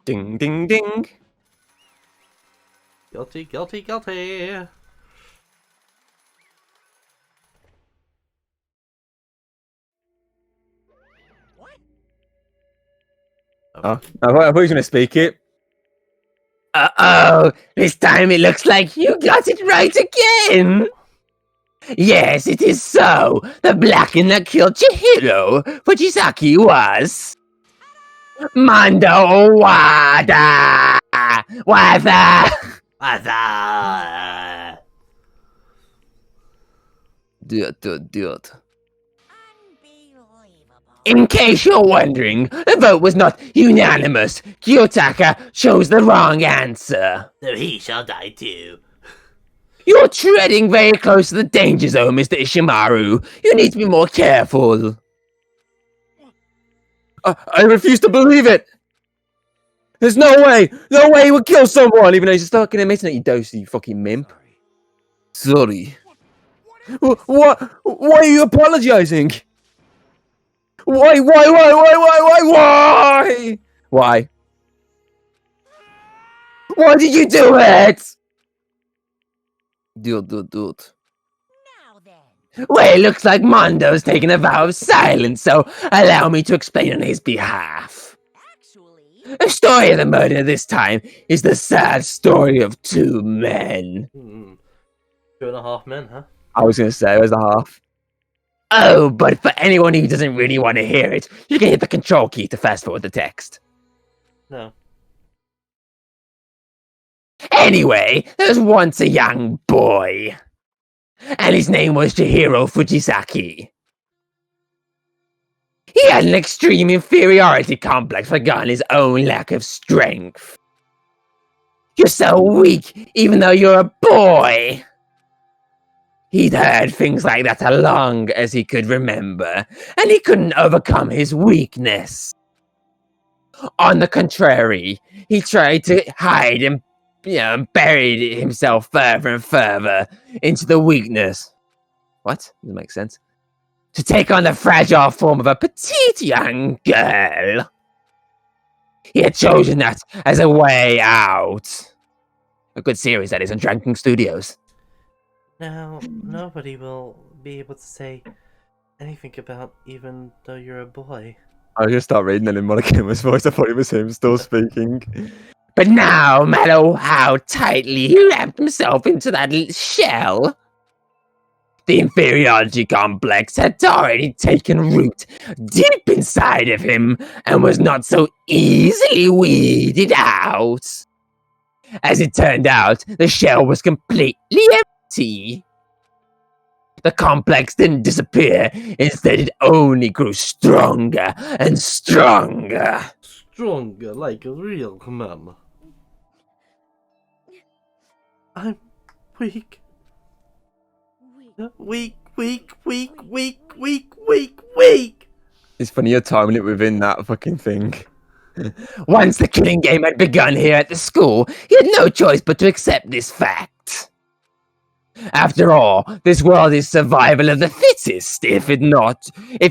Ding, ding, ding. Guilty, guilty, guilty. Oh, I thought he was going to speak it. Uh-oh, this time it looks like you got it right again! Yes, it is so. The Blacken that killed Chihiro, Fujisaki was... Mondo Wada! Wada! Dude. In case you're wondering, the vote was not unanimous. Kiyotaka chose the wrong answer. So he shall die too. You're treading very close to the danger zone, Mr. Ishimaru. You need to be more careful. I refuse to believe it. There's no way he would kill someone, even though he's stuck in admitting it, you dosey fucking mimp. Sorry. What? Why are you apologizing? Why? Why? Why did you do it? Dude. Now then. Well, it looks like Mondo's taken a vow of silence, so allow me to explain on his behalf. Actually, The story of the murder this time is the sad story of two men. 2.5 men, huh? I was gonna say it was a half. Oh, but for anyone who doesn't really want to hear it, you can hit the control key to fast forward the text. No. Anyway, there was once a young boy, and his name was Chihiro Fujisaki. He had an extreme inferiority complex regarding his own lack of strength. You're so weak, even though you're a boy. He'd heard things like that as long as he could remember, and he couldn't overcome his weakness. On the contrary, he tried to hide and buried himself further and further into the weakness. What? Doesn't make sense. To take on the fragile form of a petite young girl. He had chosen that as a way out. A good series, that is, on Dragonking Studios. Now, nobody will be able to say anything about even though you're a boy. I was gonna start reading it in Monokima's voice. I thought it was him still speaking. But now, no matter how tightly he wrapped himself into that shell, the inferiority complex had already taken root deep inside of him and was not so easily weeded out. As it turned out, the shell was completely empty. The complex didn't disappear. Instead, it only grew stronger and stronger. Stronger like a real man. I'm weak. Weak. It's funny you're timing it within that fucking thing. Once the killing game had begun here at the school, he had no choice but to accept this fact. After all, this world is survival of the fittest. If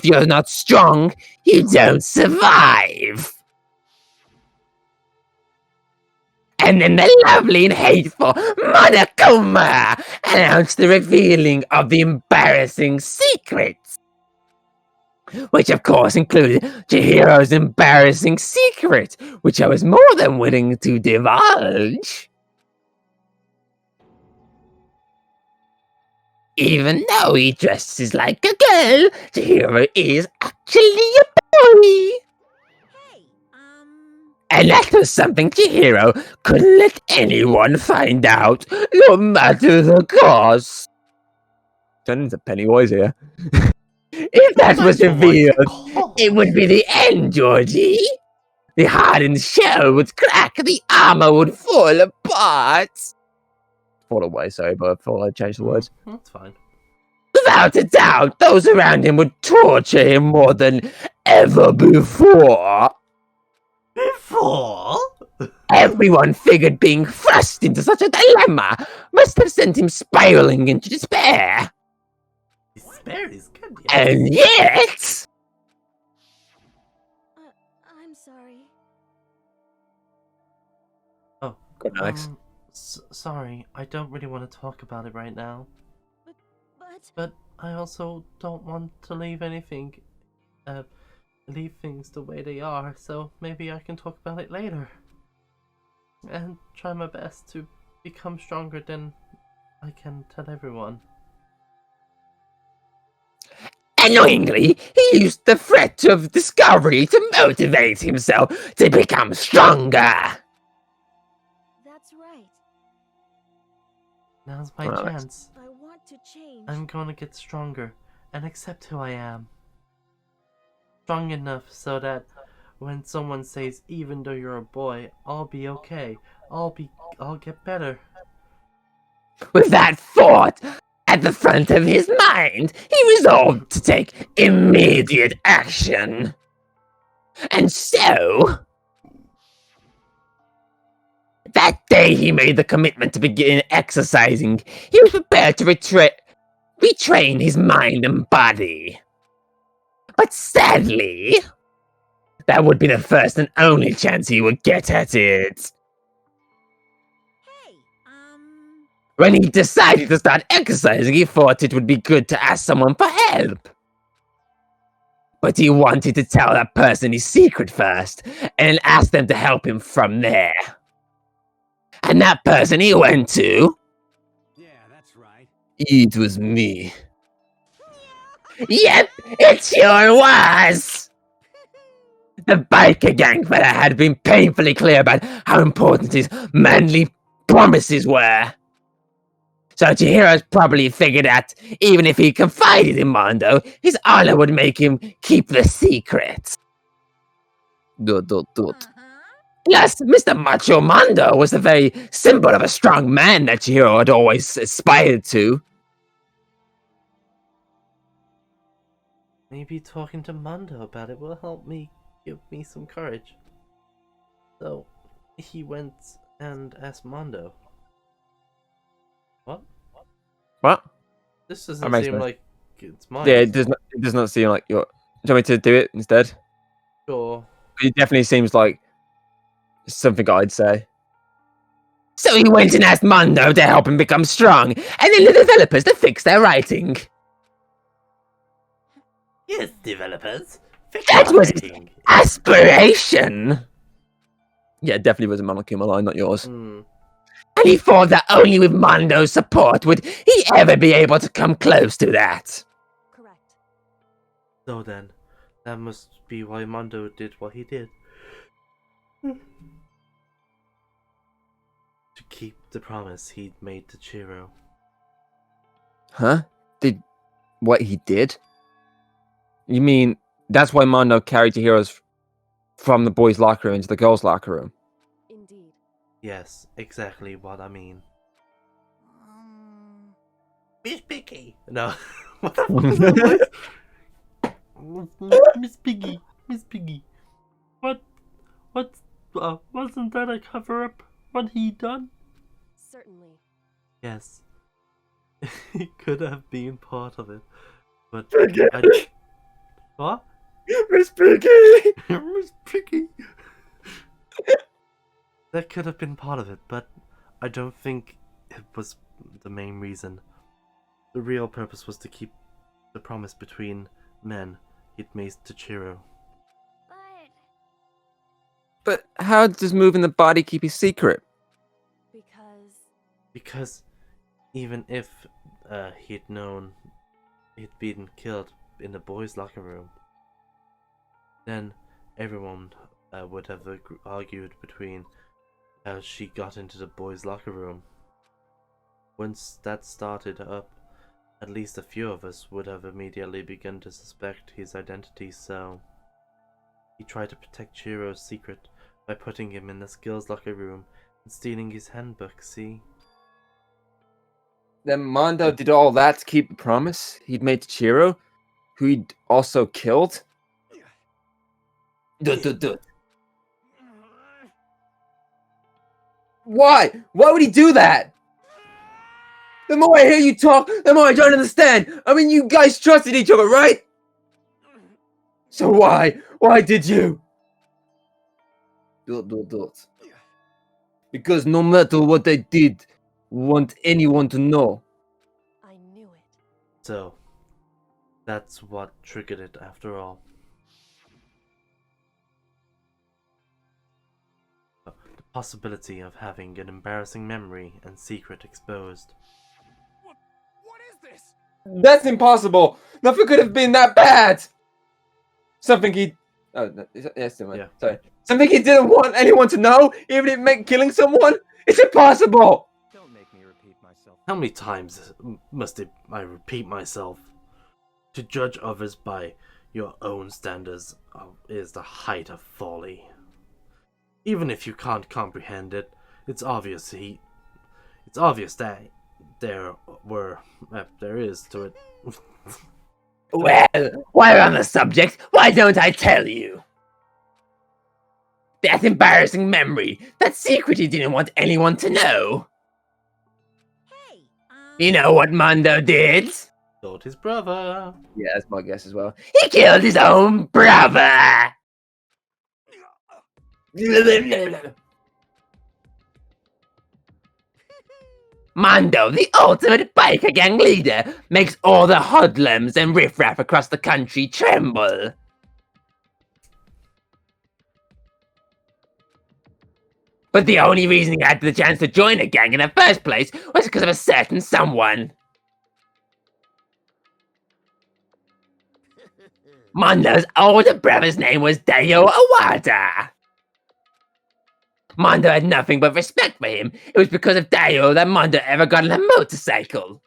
you're not strong, you don't survive. And then the lovely and hateful Monokuma announced the revealing of the embarrassing secrets. Which of course included Chihiro's embarrassing secret, which I was more than willing to divulge. Even though he dresses like a girl, Chihiro is actually a boy. hey, And that was something Chihiro couldn't let anyone find out, no matter the cost. Turning into Pennywise here. If that was revealed, it would be the end, Georgie. The hardened shell would crack, the armor would fall apart. Fall away, sorry, but I thought I'd change the words. That's fine. Without a doubt, those around him would torture him more than ever before. Before? Everyone figured being thrust into such a dilemma must have sent him spiraling into despair. Despair is good, And yet... I'm sorry. Good Alex. Sorry, I don't really want to talk about it right now. But But I also don't want to leave anything, leave things the way they are, so maybe I can talk about it later. And try my best to become stronger than I can tell everyone. Annoyingly, he used the threat of discovery to motivate himself to become stronger. that's right. Now's my Well, Alex. chance. I want to change. I'm gonna get stronger and accept who I am. Strong enough so that when someone says, even though you're a boy, I'll be okay. I'll get better. With that thought at the front of his mind, he resolved to take immediate action. And so, that day he made the commitment to begin exercising. He was prepared to retrain his mind and body. But sadly, that would be the first and only chance he would get at it. Hey, When he decided to start exercising, he thought it would be good to ask someone for help. But he wanted to tell that person his secret first, and then ask them to help him from there. And that person he went to, Yeah, that's right. it was me. Yep, it sure was! The biker gang fella had been painfully clear about how important his manly promises were. So Chihiro's probably figured that even if he confided in Mondo, his honor would make him keep the secret. uh-huh. Plus, Mr. Macho Mondo was the very symbol of a strong man that Chihiro had always aspired to. Maybe talking to Mondo about it will help me, give me some courage. So, he went and asked Mondo. What? What? This doesn't makes seem sense. like it's mine. Yeah, it does not seem like you're. Do you want me to do it instead? Sure. It definitely seems like something I'd say. So he went and asked Mondo to help him become strong, and then the developers to fix their writing. Yes, developers. Fix That was his writing. aspiration! Yeah, it definitely was a Monokuma line, not yours. Hmm. And he thought that only with Mondo's support would he ever be able to come close to that. Correct. So then, that must be why Mondo did what he did. To keep the promise he'd made to Chiro. Huh? Did what he did? You mean that's why Mondo carried the heroes from the boys' locker room into the girls' locker room? Indeed. Yes, exactly what I mean. Miss Piggy! No. What the fuck is that voice? Miss Piggy. Miss Piggy. Wasn't that a cover-up? What he done? Certainly. Yes. It could have been part of it. But what? Miss Piggy! Miss Piggy! That could have been part of it, but I don't think it was the main reason. The real purpose was to keep the promise between men he'd made to Chiro. But But how does moving the body keep his secret? Because even if he'd known he'd been killed in the boys' locker room, then everyone would have argued between how she got into the boys' locker room. Once that started up, at least a few of us would have immediately begun to suspect his identity, so he tried to protect Chiro's secret by putting him in the skills locker room and stealing his handbook, see? Then Mondo did all that to keep the promise he'd made to Chiro, who he'd also killed? Why? Why would he do that? The more I hear you talk, the more I don't understand. I mean, you guys trusted each other, right? So why? Why did you? Because no matter what I did, want anyone to know. I knew it. So, that's what triggered it after all. The possibility of having an embarrassing memory and secret exposed. What is this? That's impossible. Nothing could have been that bad. Something he. Oh, no, yes, Yeah. sorry. Something he didn't want anyone to know, even if it meant killing someone. It's impossible. Don't make me repeat myself. How many times must I repeat myself? To judge others by your own standards is the height of folly. Even if you can't comprehend it, it's obvious that there is to it. Well, while we're on the subject, why don't I tell you? That embarrassing memory, that secret he didn't want anyone to know. Hey, You know what Mondo did? Killed his brother. Yeah, that's my guess as well. He killed his own brother! Mondo, the ultimate biker gang leader, makes all the hoodlums and riffraff across the country tremble. But the only reason he had the chance to join a gang in the first place was because of a certain someone. Mondo's older brother's name was Dayo Awada. Mondo had nothing but respect for him. It was because of Dayo that Mondo ever got on a motorcycle.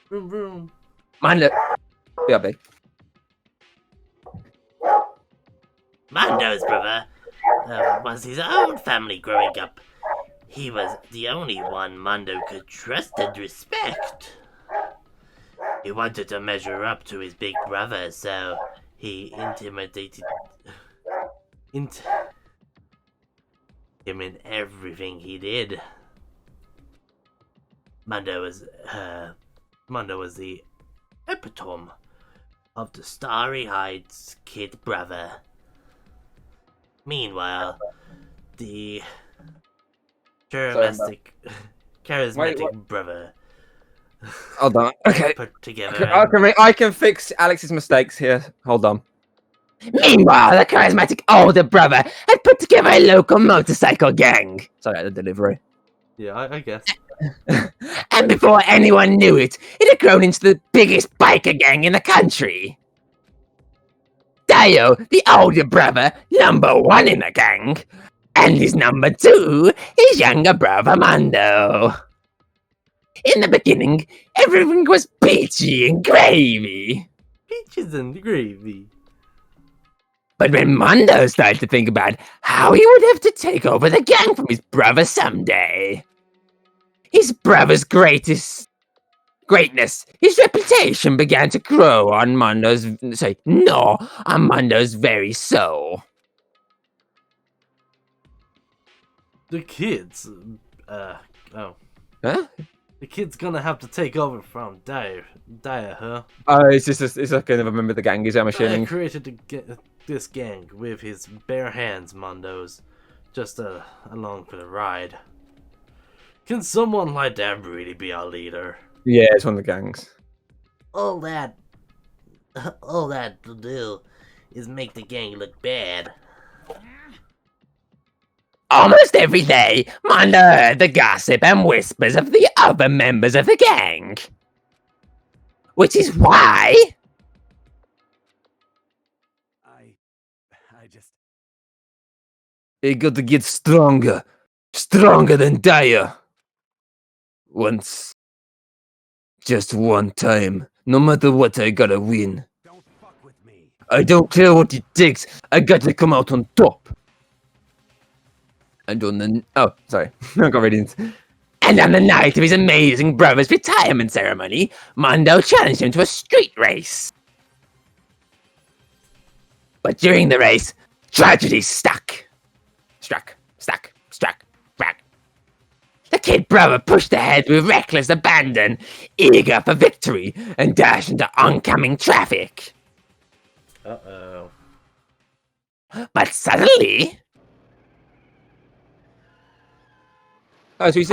Vroom vroom. Mondo... Yeah, babe. Mondo's brother was his own family growing up. He was the only one Mondo could trust and respect. He wanted to measure up to his big brother, so he intimidated him in everything he did. Mondo was the epitome of the starry-eyed kid brother. Meanwhile, the charismatic brother Hold on. Okay. put together I can fix Alex's mistakes here. Hold on. Meanwhile, the charismatic older brother had put together a local motorcycle gang. Sorry, the delivery. Yeah, I guess. And before anyone knew it, it had grown into the biggest biker gang in the country. Dayo, the older brother, number one in the gang. And his number two, his younger brother Mondo. In the beginning, everything was peachy and gravy. Peaches and gravy. But when Mondo started to think about how he would have to take over the gang from his brother someday, his brother's greatness, his reputation began to grow on Mondo's very soul. The kids. Huh? The kid's gonna have to take over from Dyer, huh? It's just it's like another member of the gang, is I'm Dyer assuming. created this gang with his bare hands, Mondo's. Just along for the ride. Can someone like that really be our leader? Yeah, it's one of the gangs. all that to do is make the gang look bad. Almost every day, Mondo heard the gossip and whispers of the other members of the gang. Which is why... I just... You got to get stronger. Stronger than Dyer. Once. Just one time. No matter what, I gotta win. Don't fuck with me. I don't care what it takes. I gotta come out on top. And on the... Oh, sorry. I got ready. And on the night of his amazing brother's retirement ceremony, Mondo challenged him to a street race. But during the race, tragedy struck. The kid brother pushed ahead with reckless abandon, eager for victory, and dashed into oncoming traffic. Uh-oh. But suddenly, Oh, so He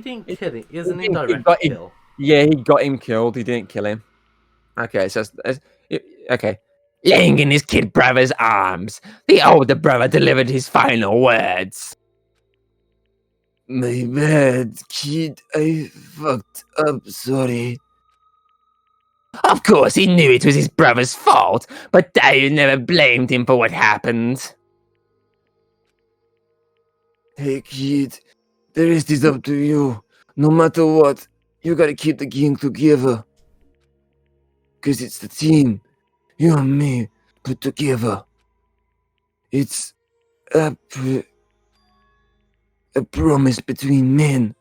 didn't kill him. Isn't he he direct got him. kill? Yeah, he got him killed. He didn't kill him. Okay, so okay. Laying in his kid brother's arms, the older brother delivered his final words. My bad, kid. I fucked up. Sorry. Of course, he knew it was his brother's fault, but Dave never blamed him for what happened. Hey, kid. The rest is up to you. No matter what, you gotta keep the gang together. Cause it's the team. You and me put together. It's a promise between men.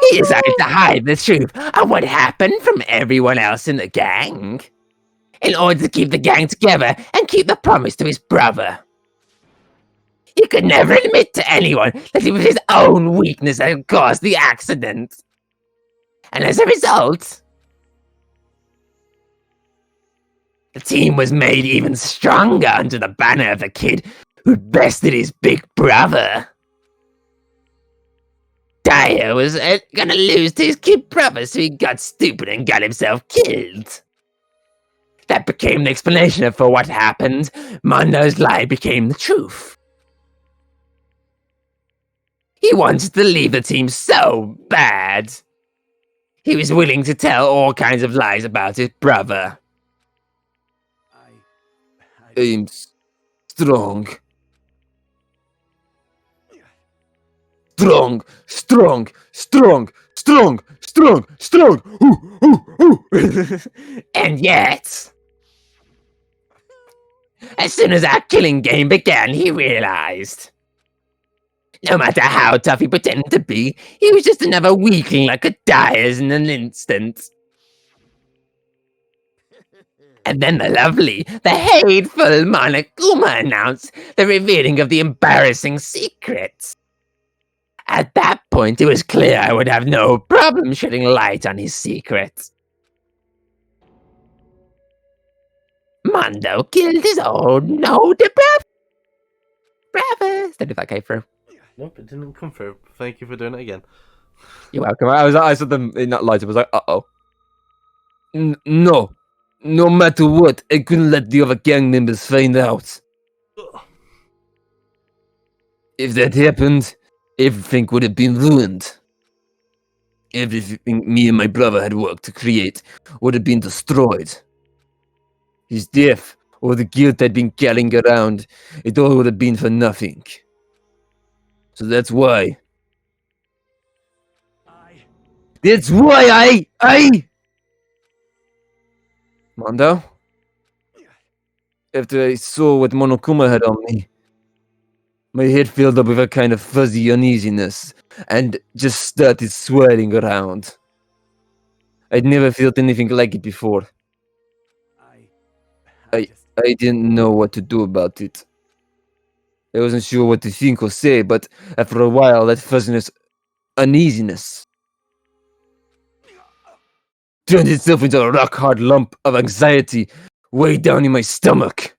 He decided to hide the truth of what happened from everyone else in the gang, in order to keep the gang together and keep the promise to his brother. He could never admit to anyone that it was his own weakness that had caused the accident. And as a result, the team was made even stronger under the banner of the kid who bested his big brother. Dyer was gonna lose to his kid brother, so he got stupid and got himself killed. That became the explanation for what happened. Mondo's lie became the truth. He wanted to leave the team so bad. He was willing to tell all kinds of lies about his brother. I'm strong. Strong, strong, strong, strong, strong, strong. And yet, as soon as our killing game began, he realized no matter how tough he pretended to be, he was just another weakling that could die in an instant. And then the lovely, the hateful Monokuma announced the revealing of the embarrassing secret. At that point, it was clear I would have no problem shedding light on his secret. Mondo killed his own older brother. Did that came through? Nope, it didn't come through. Thank you for doing it again. You're welcome. I saw them in that light. I was like, uh-oh. No. No matter what, I couldn't let the other gang members find out. If that happened, everything would have been ruined. Everything me and my brother had worked to create would have been destroyed. His death, or the guilt I'd been carrying around, it all would have been for nothing. So that's why. That's why I... Mondo? After I saw what Monokuma had on me, my head filled up with a kind of fuzzy uneasiness, and just started swirling around. I'd never felt anything like it before. I didn't know what to do about it. I wasn't sure what to think or say, but after a while, that fuzziness, uneasiness, turned itself into a rock-hard lump of anxiety way down in my stomach.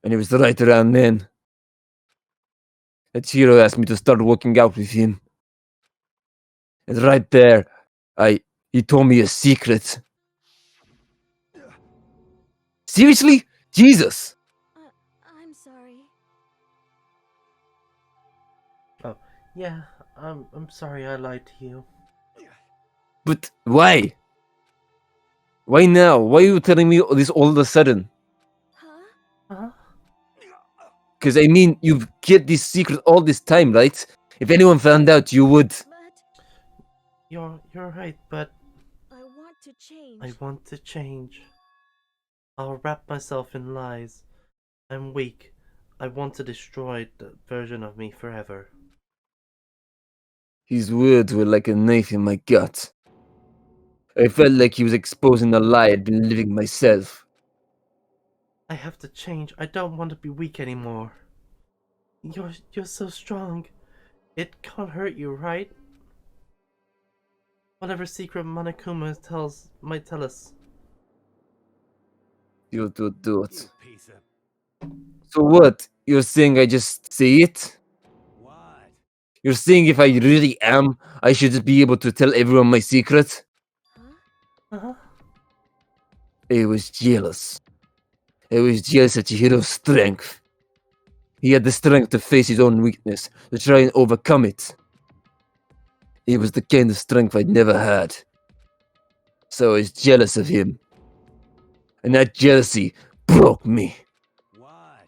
And it was right around then that Chiro asked me to start working out with him. And right there, he told me a secret. Seriously? Jesus! I'm sorry. Yeah, I'm sorry I lied to you. But why? Why now? Why are you telling me this all of a sudden? Huh? Huh? Because, I mean, you've kept this secret all this time, right? If anyone found out, you would... But You're right, but I want to change. I want to change. I'll wrap myself in lies. I'm weak. I want to destroy that version of me forever. His words were like a knife in my gut. I felt like he was exposing the lie I'd been living myself. I have to change. I don't want to be weak anymore. You're so strong. It can't hurt you, right? Whatever secret Monokuma might tell us. You do it. So what? You're saying I just say it? What? You're saying if I really am, I should just be able to tell everyone my secret? Huh? Uh-huh. I was jealous. I was jealous at Chihiro's strength. He had the strength to face his own weakness, to try and overcome it. It was the kind of strength I'd never had. So I was jealous of him. And that jealousy broke me. What?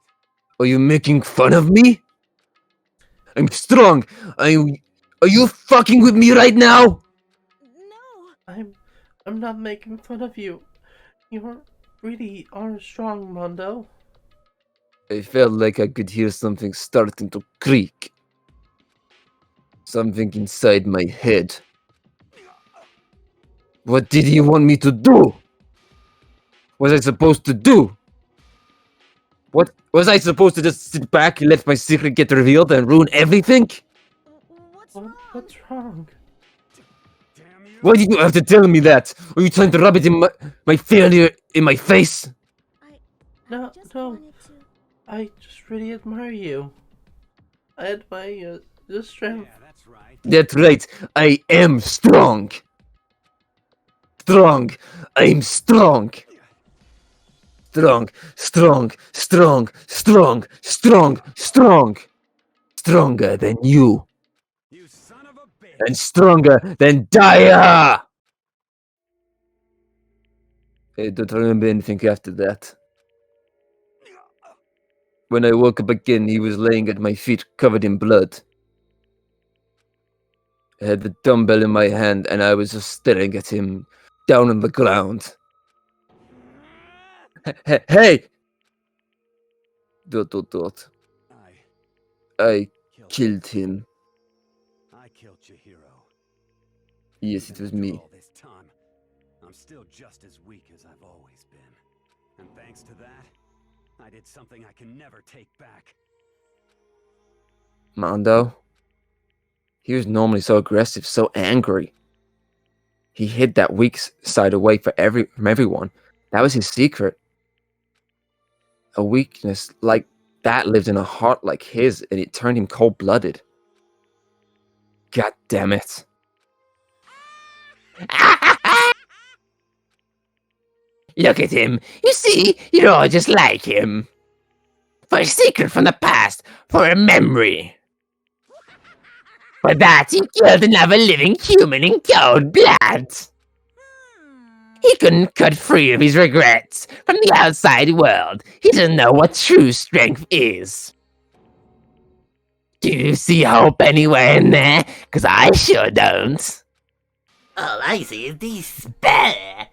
Are you making fun of me? I'm strong. Are you fucking with me right now? No. I'm not making fun of you. You really are strong, Mondo. I felt like I could hear something starting to creak. Something inside my head. What did he want me to do? What was I supposed to do? What was I supposed to just sit back and let my secret get revealed and ruin everything? What's wrong? What's wrong? Damn you! Why did you have to tell me that? Were you trying to rub it in my failure in my face? I No, just no. wanted to. I just really admire you. I admire your strength. Yeah, that's right. That's right. I am strong. Strong. I'm strong. Strong, strong, strong, strong, strong, strong. Stronger than you. You son of a bitch! And stronger than Daya! I don't remember anything after that. When I woke up again, he was laying at my feet covered in blood. I had the dumbbell in my hand and I was just staring at him down on the ground. Hey! ... I killed him. I killed Chihiro. Yes, it Even was after me. all this time, I'm still just as weak as I've always been. And thanks to that, I did something I can never take back. Mondo? He was normally so aggressive, so angry. He hid that weak side away from everyone. That was his secret. A weakness like that lived in a heart like his, and it turned him cold-blooded. God damn it. Look at him. You see, you're all just like him. For a secret from the past, for a memory. For that, he killed another living human in cold blood. He couldn't cut free of his regrets from the outside world. He doesn't know what true strength is. Do you see hope anywhere in there? 'Cause I sure don't. All I see is despair.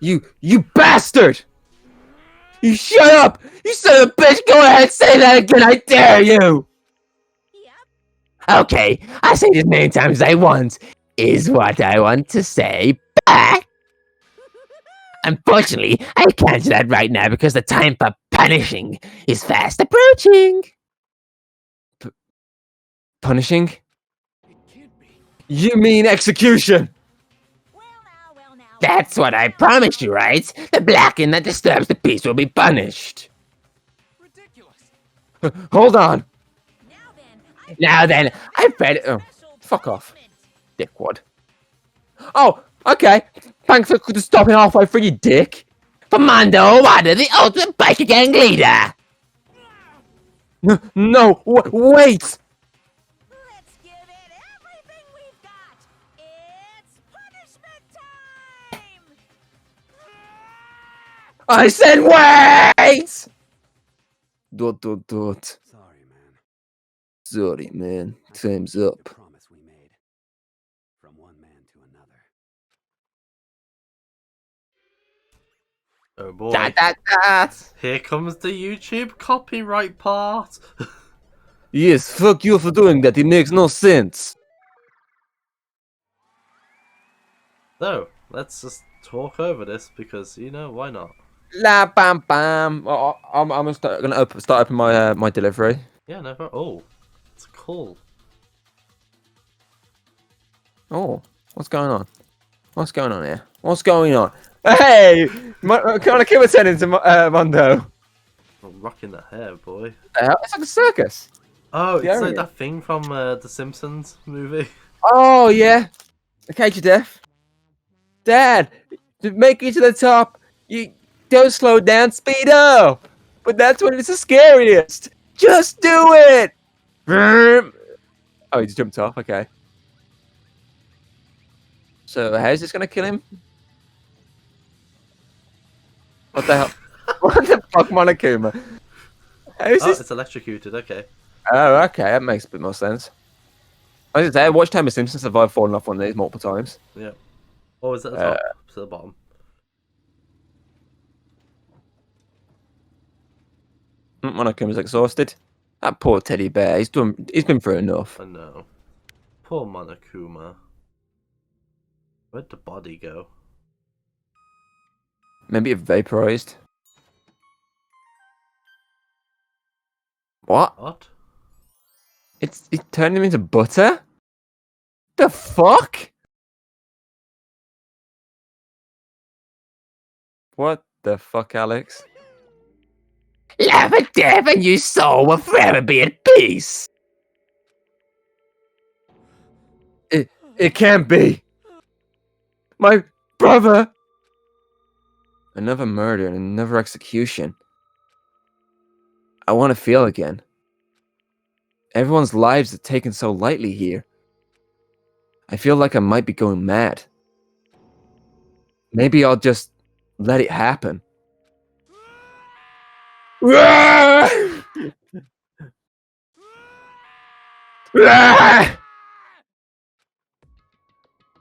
You bastard! You shut up! You son of a bitch! Go ahead, say that again, I dare you! Yep. Okay, I say it as many times as I want, is what I want to say back. Unfortunately, I can't do that right now because the time for punishing is fast approaching. Punishing? It can't be. You mean execution! Well now. That's what I promised you, right? The blacking that disturbs the peace will be punished. Ridiculous. Hold on! Now then, I've read it. Oh, fuck off, dickwad. Oh, okay. Thanks for stopping halfway through, you dick. Commando Wada, the ultimate biker gang leader. No, wait! Let's give it everything we've got. It's punishment time. I said wait! Dot. Sorry, man. Sorry, man. I Time's can't keep up. the promise we made. From one man to another. Oh boy. Da. Here comes the YouTube copyright part. Yes, fuck you for doing that. It makes no sense. So, let's just talk over this because, you know, why not? La bam bam. I'm gonna start open my my delivery. Yeah, never. Oh, it's cool. Oh, what's going on? What's going on here? What's going on? Hey, can I keep attending to Mondo? I'm rocking the hair, boy. It's like a circus. Oh, it's like Yeah. that thing from the Simpsons movie. Oh yeah, the cage of death. Dad, to make it to the top, you don't slow down, speed up. But that's when it's the scariest. Just do it. Vroom. Oh, he just jumped off. Okay. So how's this gonna kill him? What the hell? What the fuck, Monokuma? How's Oh, this? it's electrocuted. Okay. Oh, okay, that makes a bit more sense. I was gonna say, I watched Homer Simpson survive falling off one of these multiple times. Yeah. Oh, is it the top? It's at the bottom. Monokuma's exhausted. That poor teddy bear. He's been through enough. I know. Poor Monokuma. Where'd the body go? Maybe it vaporized. What? What? It turned him into butter? The fuck? What the fuck, Alex? Life and death and your soul will forever be at peace. It can't be. My brother. Another murder and another execution. I want to feel again. Everyone's lives are taken so lightly here. I feel like I might be going mad. Maybe I'll just let it happen.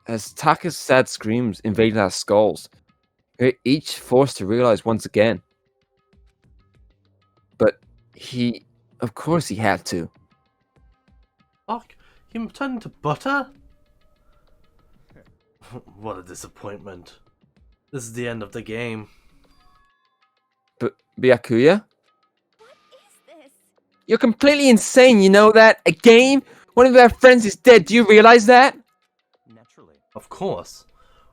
As Taka's sad screams invaded our skulls, we're each forced to realize once again. But of course he had to. Fuck! Him turned into butter? What a disappointment. This is the end of the game. But Byakuya? What is this? You're completely insane, you know that? A game? One of our friends is dead, do you realize that? Naturally. Of course,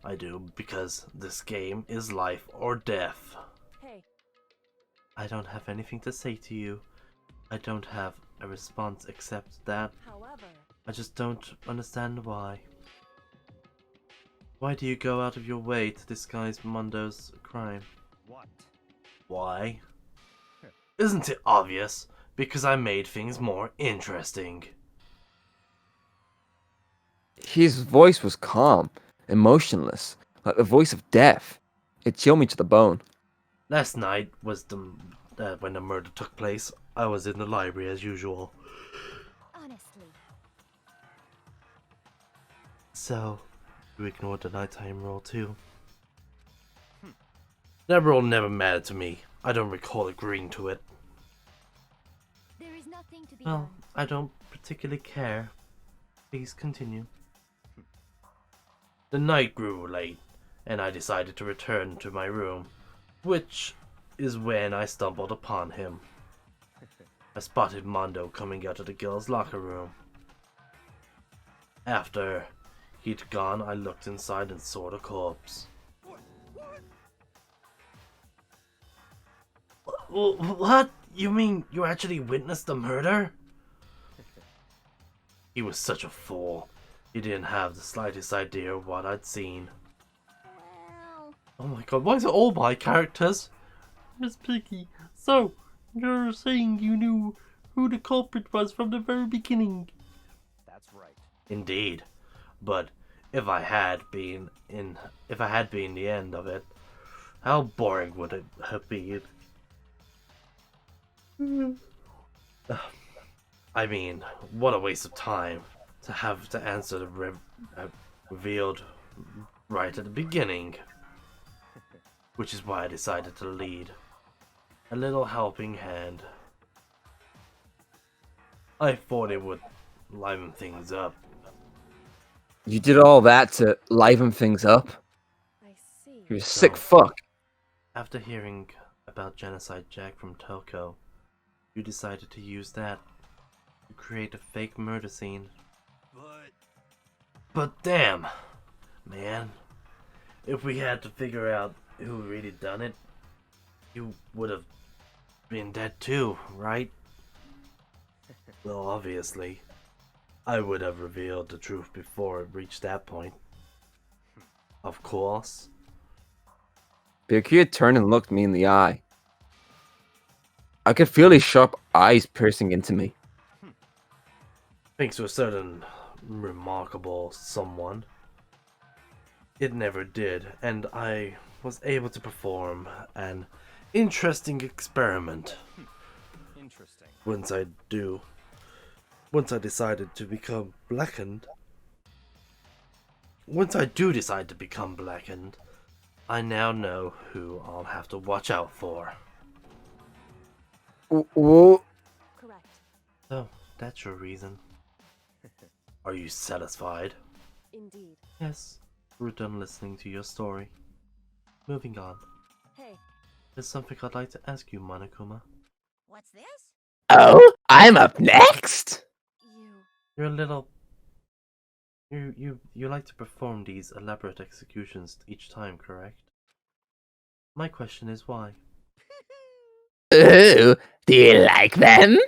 I do, because this game is life or death. Hey, I don't have anything to say to you. I don't have a response except that however, I just don't understand why. Why do you go out of your way to disguise Mondo's crime? What? Why? Isn't it obvious? Because I made things more interesting. His voice was calm, emotionless, like the voice of death. It chilled me to the bone. Last night was when the murder took place. I was in the library as usual. honestly, So, you ignored the nighttime rule too. That rule never mattered to me. I don't recall agreeing to it. there is nothing to be Well, done. I don't particularly care. Please continue. The night grew late, and I decided to return to my room, which is when I stumbled upon him. I spotted Mondo coming out of the girls' locker room. After he'd gone, I looked inside and saw the corpse. What? You mean you actually witnessed the murder? He was such a fool. He didn't have the slightest idea of what I'd seen. Well, Oh my god, why is it all my characters? Miss Piggy, so, you're saying you knew who the culprit was from the very beginning? That's right. Indeed. But if I had been the end of it, how boring would it have been? I mean, what a waste of time to have to answer the revealed right at the beginning. Which is why I decided to lead a little helping hand. I thought it would liven things up. You did all that to liven things up? I see. You're a sick No. fuck. After hearing about Genocide Jack from Toko, you decided to use that to create a fake murder scene. But damn, man, if we had to figure out who really done it, you would have been dead too, right? Well, obviously. I would have revealed the truth before it reached that point. Of course. Byakuya turned and looked me in the eye. I could feel his sharp eyes piercing into me. Thanks to a certain remarkable someone. It never did, and I was able to perform an interesting experiment. Interesting. Once I decided to become blackened. Once I do decide to become blackened, I now know who I'll have to watch out for. Correct. So, that's your reason. Are you satisfied? Indeed. Yes. We're done listening to your story. Moving on. Hey, There's something I'd like to ask you, Monokuma. What's this? Oh, I'm up next. You're a little... You like to perform these elaborate executions each time, correct? My question is why? Ooh, do you like them?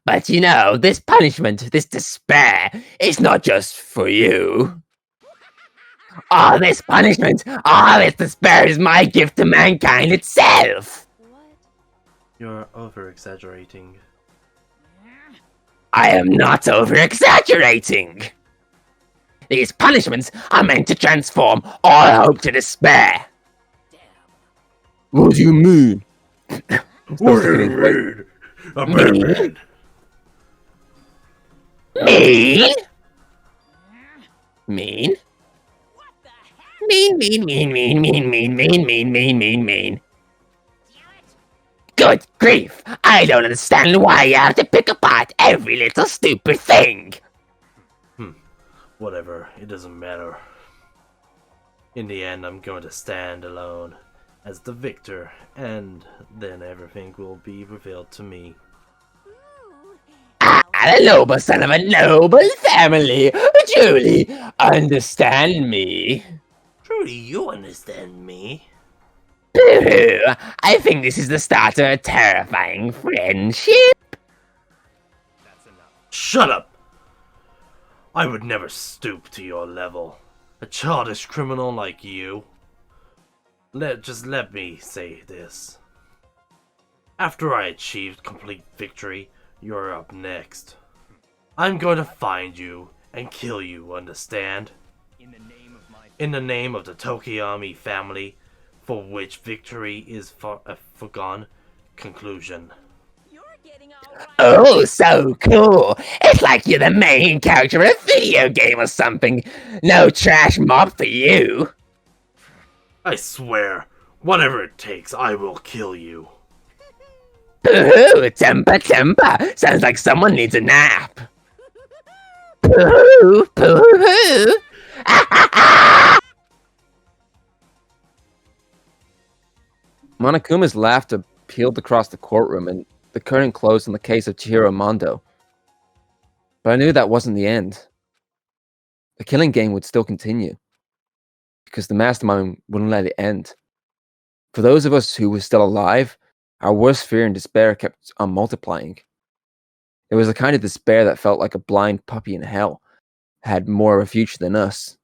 But you know, this punishment, this despair, is not just for you. All this punishment, all this despair is my gift to mankind itself. what? You're over-exaggerating. I am not over-exaggerating. These punishments are meant to transform all hope to despair. What do you mean? What do you mean? A Me? Mean? Mean? Mean, mean, mean, mean, mean, mean, mean, mean, mean, mean, mean. Good grief! I don't understand why you have to pick apart every little stupid thing. Whatever, it doesn't matter. In the end, I'm going to stand alone as the victor, and then everything will be revealed to me. A noble son of a noble family. Truly, understand me. Trudy, you understand me. Boo-hoo. I think this is the start of a terrifying friendship. That's enough. Shut up! I would never stoop to your level. A childish criminal like you. Just let me say this. After I achieved complete victory, you're up next. I'm going to find you and kill you, understand? In the name of my In the name of the Tokiyami family, for which victory is a foregone conclusion. Oh, so cool. It's like you're the main character of a video game or something. No trash mob for you. I swear, whatever it takes, I will kill you. Boo-hoo, temper. Sounds like someone needs a nap. Boo-hoo, boo-hoo. Monokuma's laughter peeled across the courtroom, and the curtain closed on the case of Chihiro Mondo. But I knew that wasn't the end. The killing game would still continue, because the mastermind wouldn't let it end. For those of us who were still alive, our worst fear and despair kept on multiplying. It was a kind of despair that felt like a blind puppy in hell had more of a future than us.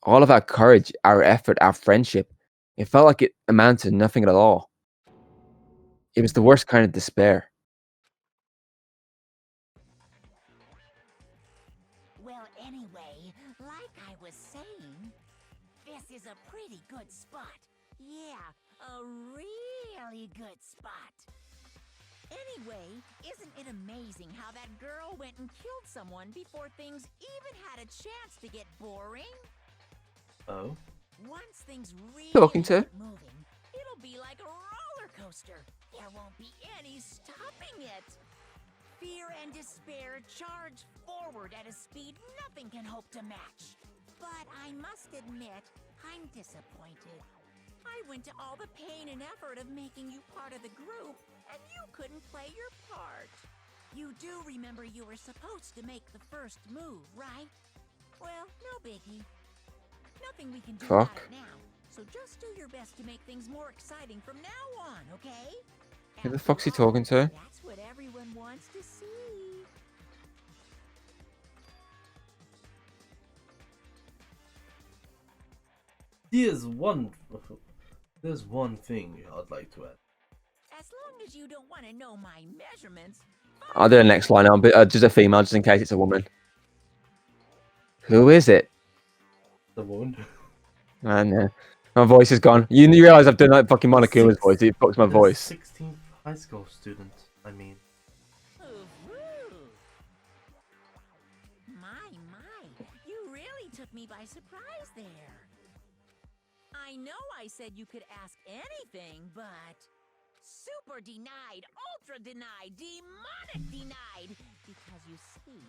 All of our courage, our effort, our friendship, it felt like it amounted to nothing at all. It was the worst kind of despair. Well, anyway, like I was saying, this is a pretty good spot. Yeah, a really good spot. Anyway, isn't it amazing how that girl went and killed someone before things even had a chance to get boring? Oh? Once things really Talking to? get moving, it'll be like a roller coaster. There won't be any stopping it. Fear and despair charge forward at a speed nothing can hope to match. But I must admit, I'm disappointed. I went to all the pain and effort of making you part of the group, and you couldn't play your part. You do remember you were supposed to make the first move, right? Well, no biggie. Nothing we can do about Fuck. it now, so just do your best to make things more exciting from now on, okay? Who the fuck's he talking to? That's what everyone wants to see. There's one thing I'd like to add. As long as you don't want to know my measurements. I'll do the next line. I'll be just a female, just in case it's a woman. Who is it? The woman. Man, my voice is gone. You realise I've done like fucking Monokuma's voice. It fucks my voice. 16th high school student. I mean. Woo-hoo. My, you really took me by surprise there. I know I said you could ask anything, but super denied, ultra denied, demonic denied. Because you see,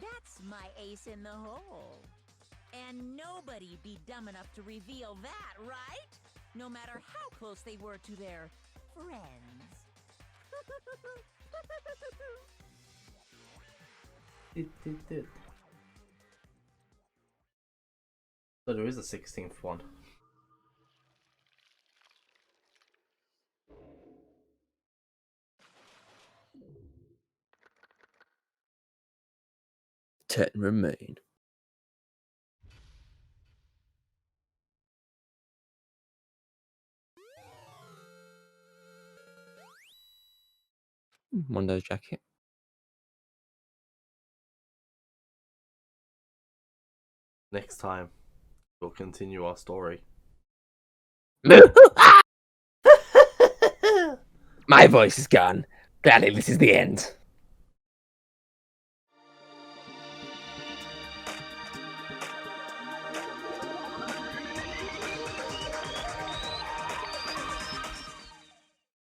that's my ace in the hole. And nobody be dumb enough to reveal that, right? No matter how close they were to their friends. It. So there is a 16th one. Ten remain. Mondo jacket. Next time, we'll continue our story. My voice is gone. Gladly, this is the end.